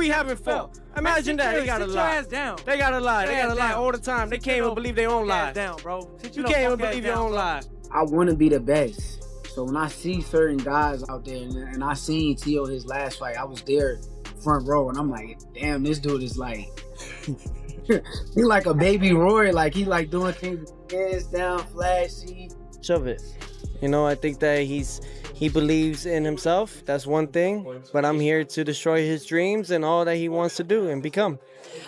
we haven't fought? Imagine that. They gotta lie. They gotta lie. They gotta lie all the time. They can't even believe their own lie. You can't even believe your own lie. I want to be the best. So when I see certain guys out there, and I seen Tio his last fight, I was there front row, and I'm like, damn, this dude is like, he like a baby Roy. Like, he like doing things hands down, flashy. Of it. You know, I think that he believes in himself. That's one thing. But I'm here to destroy his dreams and all that he wants to do and become.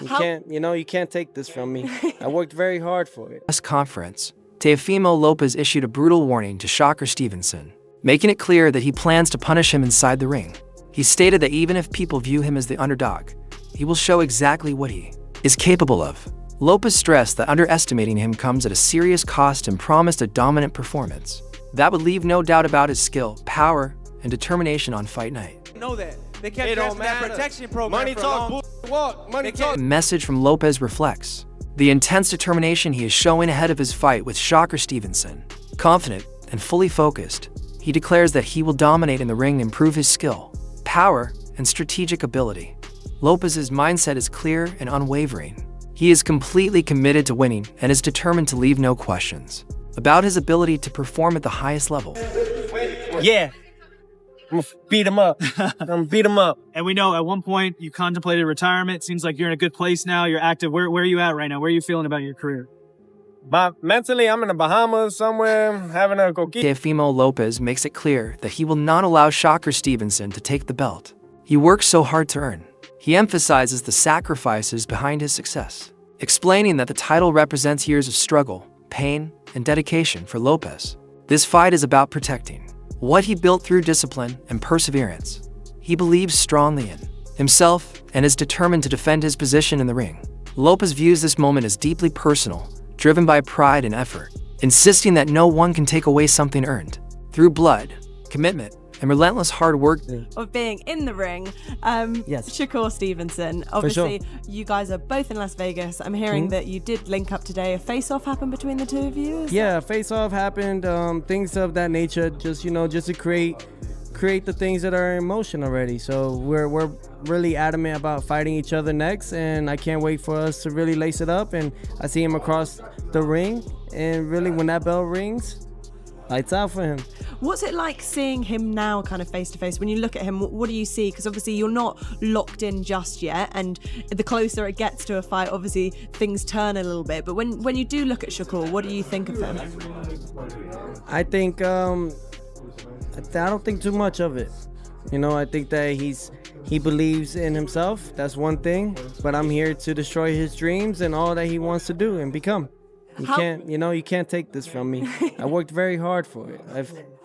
You can't take this from me. I worked very hard for it. Press conference, Teofimo Lopez issued a brutal warning to Shakur Stevenson, making it clear that he plans to punish him inside the ring. He stated that even if people view him as the underdog, he will show exactly what he is capable of. Lopez stressed that underestimating him comes at a serious cost and promised a dominant performance that would leave no doubt about his skill, power, and determination on fight night. Know that. They kept dressing that protection program Money for talk, walk. Money talk. The message from Lopez reflects the intense determination he is showing ahead of his fight with Shakur Stevenson. Confident and fully focused, he declares that he will dominate in the ring and improve his skill, power, and strategic ability. Lopez's mindset is clear and unwavering. He is completely committed to winning and is determined to leave no questions about his ability to perform at the highest level. Yeah. I'm gonna beat him up. And we know at one point you contemplated retirement. Seems like you're in a good place now. You're active. Where are you at right now? Where are you feeling about your career? But mentally, I'm in the Bahamas somewhere, having a coquille. Teofimo Lopez makes it clear that he will not allow Shakur Stevenson to take the belt he worked so hard to earn. He emphasizes the sacrifices behind his success, explaining that the title represents years of struggle, pain, and dedication for Lopez. This fight is about protecting what he built through discipline and perseverance. He believes strongly in himself and is determined to defend his position in the ring. Lopez views this moment as deeply personal, driven by pride and effort, insisting that no one can take away something earned through blood, commitment, and relentless hard work. Of being in the ring. Yes. Shakur Stevenson, obviously you guys are both in Las Vegas. I'm hearing that you did link up today. A face-off happened between the two of you? Yeah, face-off happened, things of that nature, just to create the things that are in motion already. So we're really adamant about fighting each other next, and I can't wait for us to really lace it up. And I see him across the ring, and really when that bell rings, lights out for him. What's it like seeing him now kind of face to face? When you look at him, what do you see? Because obviously you're not locked in just yet, and the closer it gets to a fight, obviously things turn a little bit. But when you do look at Shakur, what do you think of him? I think I don't think too much of it. I think that he believes in himself. That's one thing. But I'm here to destroy his dreams and all that he wants to do and become. You can't take this from me. I worked very hard for it.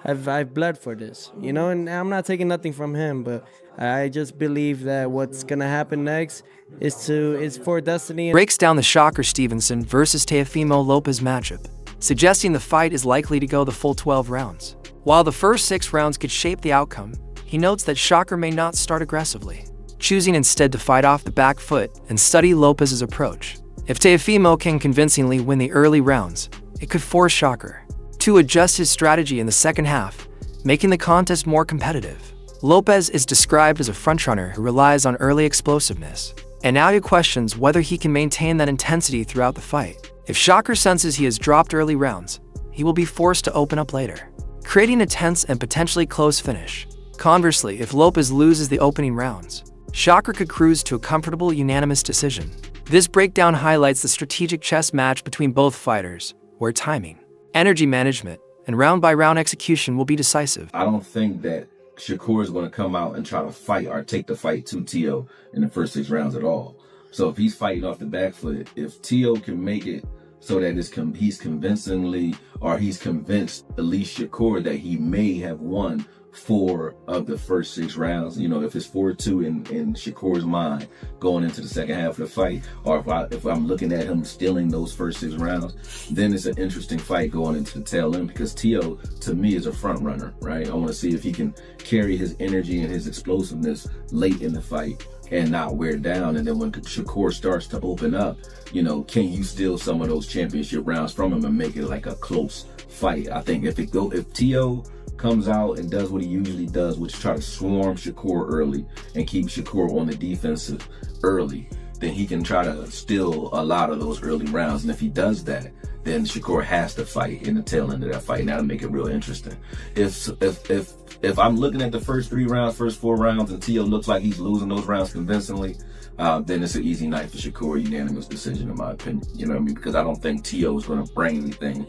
I've bled for this, and I'm not taking nothing from him, but I just believe that what's gonna happen next is for destiny. Breaks down the Shakur Stevenson versus Teofimo Lopez matchup, suggesting the fight is likely to go the full 12 rounds. While the first 6 rounds could shape the outcome, he notes that Shakur may not start aggressively, choosing instead to fight off the back foot and study Lopez's approach. If Teofimo can convincingly win the early rounds, it could force Shakur to adjust his strategy in the second half, making the contest more competitive. Lopez is described as a frontrunner who relies on early explosiveness, and now he questions whether he can maintain that intensity throughout the fight. If Shakur senses he has dropped early rounds, he will be forced to open up later, creating a tense and potentially close finish. Conversely, if Lopez loses the opening rounds, Shakur could cruise to a comfortable unanimous decision. This breakdown highlights the strategic chess match between both fighters, where timing, energy management, and round-by-round execution will be decisive. I don't think that Shakur is going to come out and try to fight or take the fight to Tio in the first 6 rounds at all. So if he's fighting off the back foot, if Tio can make it so that he's convincingly, or he's convinced at least Shakur that he may have won 4 of the first 6 rounds, if it's 4-2 in Shakur's mind going into the second half of the fight, or if I'm looking at him stealing those first 6 rounds, then it's an interesting fight going into the tail end, because Tio, to me, is a front runner, right? I want to see if he can carry his energy and his explosiveness late in the fight and not wear down. And then when Shakur starts to open up, can you steal some of those championship rounds from him and make it like a close fight? I think if Tio comes out and does what he usually does, which is try to swarm Shakur early and keep Shakur on the defensive early, then he can try to steal a lot of those early rounds. And if he does that, then Shakur has to fight in the tail end of that fight. And that'll make it real interesting. If I'm looking at the first 3 rounds, first 4 rounds, and Tio looks like he's losing those rounds convincingly, then it's an easy night for Shakur, unanimous decision in my opinion. You know what I mean? Because I don't think Tio is going to bring anything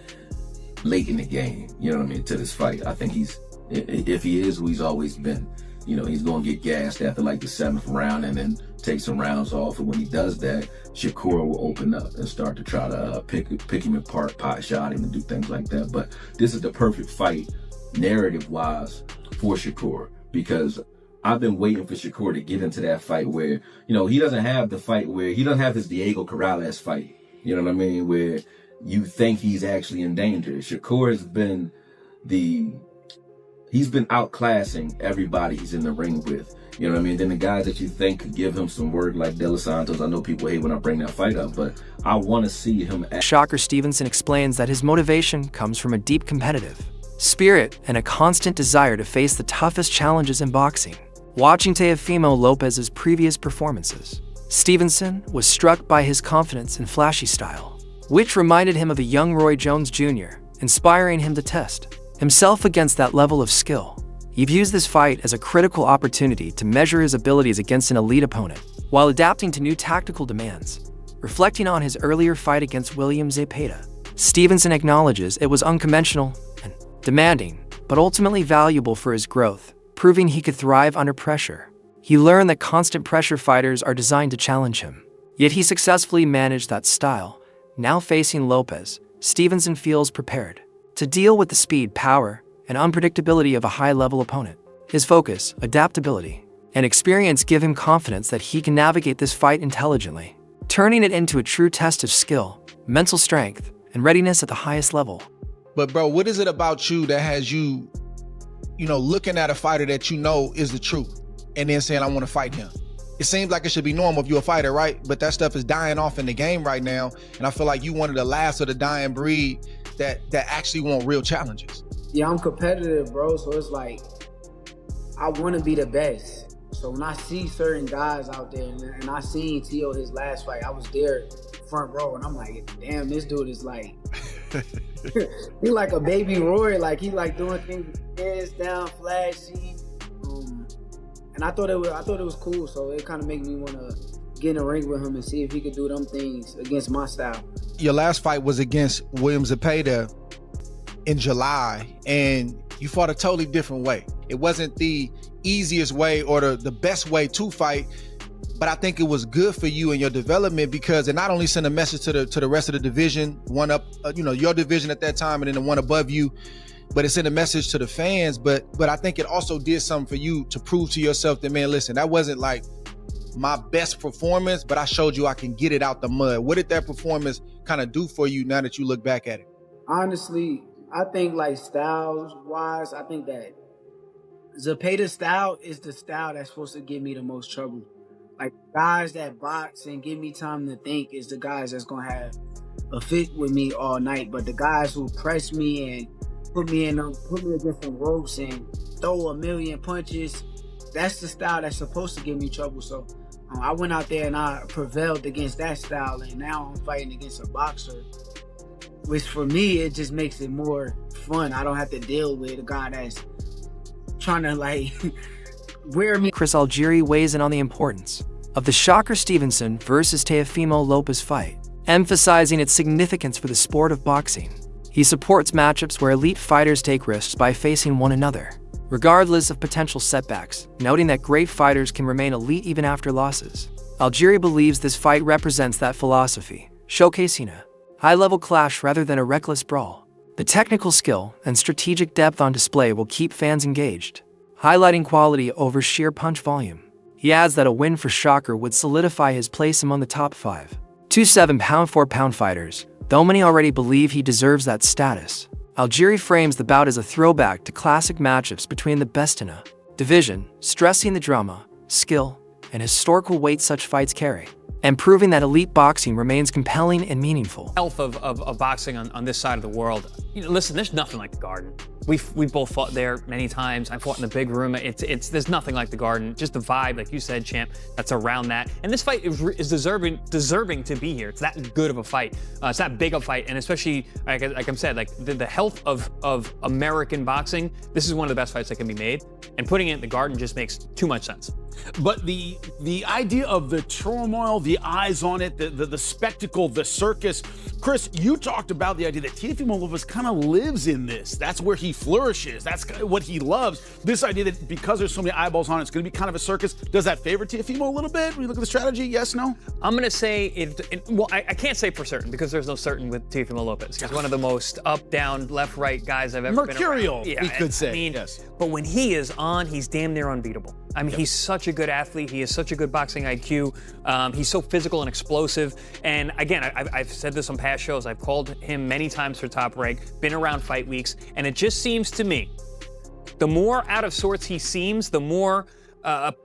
late in the game, you know what I mean, to this fight. I think if he is who he's always been, you know, he's going to get gassed after like the 7th round and then take some rounds off. And when he does that, Shakur will open up and start to try to pick him apart, pot shot him, and do things like that. But this is the perfect fight, narrative-wise, for Shakur, because I've been waiting for Shakur to get into that fight where, you know, he doesn't have the fight where he doesn't have his Diego Corrales fight. You know what I mean? Where you think he's actually in danger. Shakur has been he's been outclassing everybody he's in the ring with. You know what I mean? Then the guys that you think could give him some work, like De Los Santos, I know people hate when I bring that fight up, but I want to see him. Shakur Stevenson explains that his motivation comes from a deep competitive spirit and a constant desire to face the toughest challenges in boxing. Watching Teofimo Lopez's previous performances, Stevenson was struck by his confidence and flashy style, which reminded him of a young Roy Jones Jr., inspiring him to test himself against that level of skill. He views this fight as a critical opportunity to measure his abilities against an elite opponent, while adapting to new tactical demands. Reflecting on his earlier fight against William Zepeda, Stevenson acknowledges it was unconventional and demanding, but ultimately valuable for his growth, proving he could thrive under pressure. He learned that constant pressure fighters are designed to challenge him, yet he successfully managed that style. Now facing Lopez, Stevenson feels prepared to deal with the speed, power, and unpredictability of a high-level opponent. His focus, adaptability, and experience give him confidence that he can navigate this fight intelligently, turning it into a true test of skill, mental strength, and readiness at the highest level. But bro, what is it about you that has you, looking at a fighter that you know is the truth and then saying, I want to fight him? It seems like it should be normal if you're a fighter, right? But that stuff is dying off in the game right now. And I feel like you one of the last of the dying breed that actually want real challenges. Yeah, I'm competitive, bro. So it's like, I want to be the best. So when I see certain guys out there, and I seen Tio his last fight, I was there front row, and I'm like, damn, this dude is like, he like a baby Roy. Like, he like doing things with his hands down, flashy. And I thought it was cool. So it kind of made me want to get in the ring with him and see if he could do them things against my style. Your last fight was against William Zepeda in July, and you fought a totally different way. It wasn't the easiest way or the best way to fight, but I think it was good for you and your development because it not only sent a message to the rest of the division, one up, your division at that time, and then the one above you, but it sent a message to the fans. But I think it also did something for you to prove to yourself that, man, listen, that wasn't like my best performance, but I showed you I can get it out the mud. What did that performance kind of do for you now that you look back at it? Honestly, I think like styles-wise, I think that Zepeda's style is the style that's supposed to give me the most trouble. Like, guys that box and give me time to think is the guys that's going to have a fit with me all night. But the guys who press me and put me against some ropes and throw a million punches, that's the style that's supposed to give me trouble. So I went out there and I prevailed against that style, and now I'm fighting against a boxer, which for me, it just makes it more fun. I don't have to deal with a guy that's trying to like wear me. Chris Algieri weighs in on the importance of the Shakur Stevenson versus Teofimo Lopez fight, emphasizing its significance for the sport of boxing. He supports matchups where elite fighters take risks by facing one another, regardless of potential setbacks, noting that great fighters can remain elite even after losses. Algieri believes this fight represents that philosophy, showcasing a high-level clash rather than a reckless brawl. The technical skill and strategic depth on display will keep fans engaged, highlighting quality over sheer punch volume. He adds that a win for Shakur would solidify his place among the top 5 2-7 pound-for-pound fighters, though many already believe he deserves that status. Algieri frames the bout as a throwback to classic matchups between the best in a division, stressing the drama, skill, and historical weight such fights carry, and proving that elite boxing remains compelling and meaningful. Health of boxing on this side of the world. Listen, there's nothing like the Garden. We've both fought there many times. I fought in the big room. There's nothing like the Garden. Just the vibe, like you said, champ, that's around that. And this fight is deserving to be here. It's that good of a fight. It's that big of a fight, and especially like I said, like the health of American boxing. This is one of the best fights that can be made, and putting it in the Garden just makes too much sense. But the idea of the turmoil, the eyes on it, the spectacle, the circus. Chris, you talked about the idea that Teofimo Lopez kind of lives in this. That's where he flourishes. That's what he loves. This idea that because there's so many eyeballs on it, it's going to be kind of a circus. Does that favor Teofimo a little bit when you look at the strategy? Yes, no? I'm going to say well, I can't say for certain because there's no certain with Teofimo Lopez. He's one of the most up, down, left, right guys I've ever Mercurial, been around. we could say. I mean, yes. But when he is on, he's damn near unbeatable. I mean, he's such a good athlete. He has such a good boxing IQ. He's so physical and explosive. And again, I've said this on past shows. I've called him many times for Top Rank, been around fight weeks, and it just seems to me, the more out of sorts he seems, the more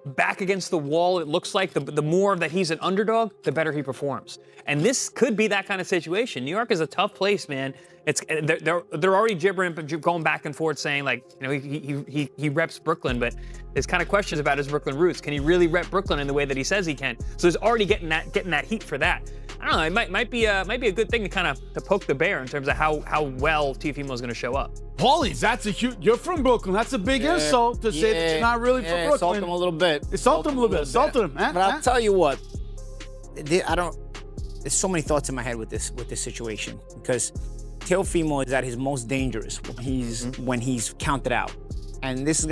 back against the wall it looks like, the more that he's an underdog, the better he performs. And this could be that kind of situation. New York is a tough place, man. They're already going back and forth saying, like, you know, he reps Brooklyn, but there's kind of questions about his Brooklyn roots. Can he really rep Brooklyn in the way that he says he can? So he's already getting that heat for that. I don't know. It might be a good thing to kind of poke the bear in terms of how well Teofimo is going to show up. Paulie, that's a huge. You're from Brooklyn. That's a big insult to say that you're not really from Brooklyn. Insult him a little bit. Insult him a little bit. Insult him. But I'll tell you what. There's so many thoughts in my head with this situation because Teofimo is at his most dangerous when he's counted out, and this is